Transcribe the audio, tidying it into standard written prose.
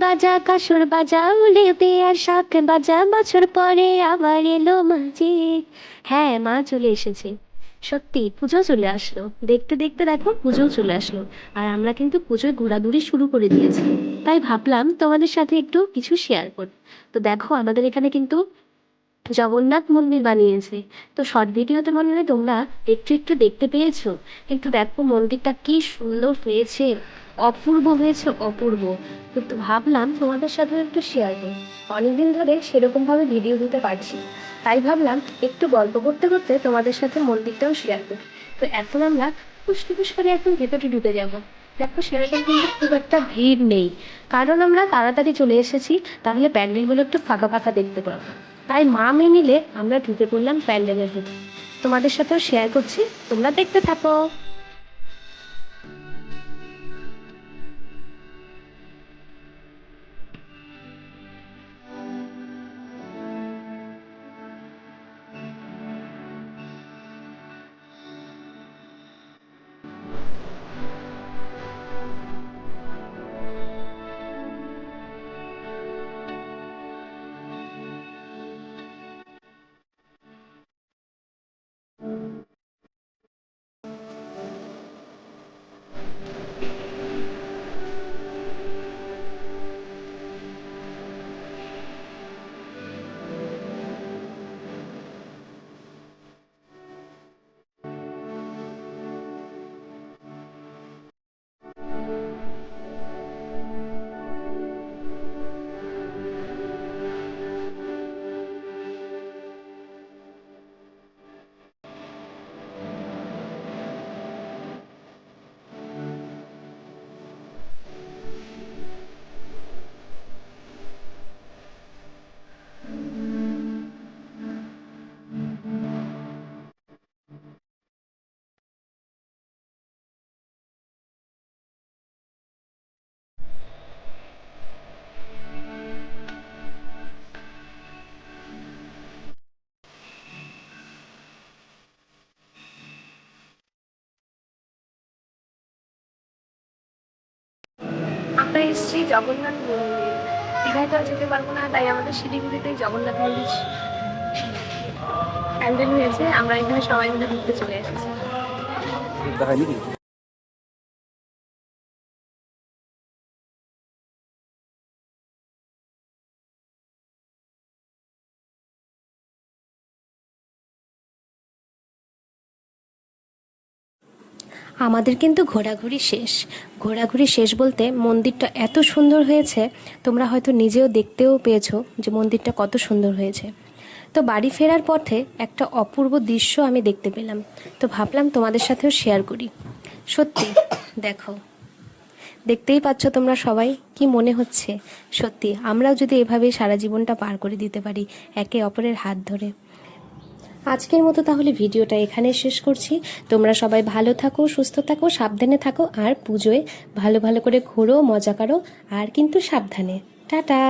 বাজা কাসর বাজা উলে আর শাক বাজা, বছর পরে আবার এলো মাঝে। হ্যাঁ, মা চলে এসেছে। সত্যি পুজো চলে আসলো, দেখতে দেখতে দেখো পুজো চলে আসলো। আর আমরা কিন্তু পুজোয় ঘোরাঘুরি শুরু করে দিয়েছি। তাই ভাবলাম তোমাদের সাথে একটু কিছু শেয়ার করি। তো দেখো আমাদের এখানে কিন্তু জগন্নাথ মন্দির বানিয়েছে। তো শর্ট ভিডিওতে মনে হয় তোমরা একটু একটু দেখতে পেয়েছো, কিন্তু দেখো মন্দিরটা কি সুন্দর হয়েছে, অপূর্ব হয়েছে, অপূর্ব। কিন্তু ভাবলাম তোমাদের সাথে একটু শেয়ার করি। অনেকদিন ধরে সেরকমভাবে ভিডিও দিতে পারছি না। তাই ভাবলাম একটু গল্প করতে করতে তোমাদের সাথে মন্দিরটাও শেয়ার করি। তো এখন আমরা ফুসফুস করে এখন ভেতরে ঢুকে যাব। দেখো সেরকম কিন্তু খুব একটা ভিড় নেই, কারণ আমরা তাড়াতাড়ি চলে এসেছি। তাহলে প্যান্ডেলগুলো একটু ফাঁকা ফাঁকা দেখতে পাবো। তাই মা মেয়ে মিলে আমরা ঢুকে পড়লাম প্যান্ডেলের ভিতরে। তোমাদের সাথেও শেয়ার করছি, তোমরা দেখতে থাকো। আমরা এসেছি জগন্নাথ মন্দির। দীঘায় তো আর যেতে পারবো না, তাই আমাদের শিলিগুড়িতেই জগন্নাথ মন্দির প্যান্ডেল হয়েছে। আমরা এখানে সবাই মিলে ঘুরতে চলে এসেছি। দেখায় নাকি? আমাদের কিন্তু ঘোরাঘুরি শেষ বলতে মন্দিরটা এত সুন্দর হয়েছে, তোমরা হয়তো নিজেও দেখতেও পেয়েছো যে মন্দিরটা কত সুন্দর হয়েছে। তো বাড়ি ফেরার পথে একটা অপূর্ব দৃশ্য আমি দেখতে পেলাম। তো ভাবলাম তোমাদের সাথেও শেয়ার করি। সত্যি দেখো, দেখতেই পাচ্ছ তোমরা সবাই, কি মনে হচ্ছে সত্যি আমরাও যদি এভাবে সারা জীবনটা পার করে দিতে পারি একে অপরের হাত ধরে। আজকের মতো তাহলে ভিডিওটা এখানে শেষ করছি। তোমরা সবাই ভালো থাকো, সুস্থ থাকো, সাবধানে থাকো, আর পুজোয় ভালো ভালো করে ঘোরো, মজা করো, আর কিন্তু সাবধানে। টাটা।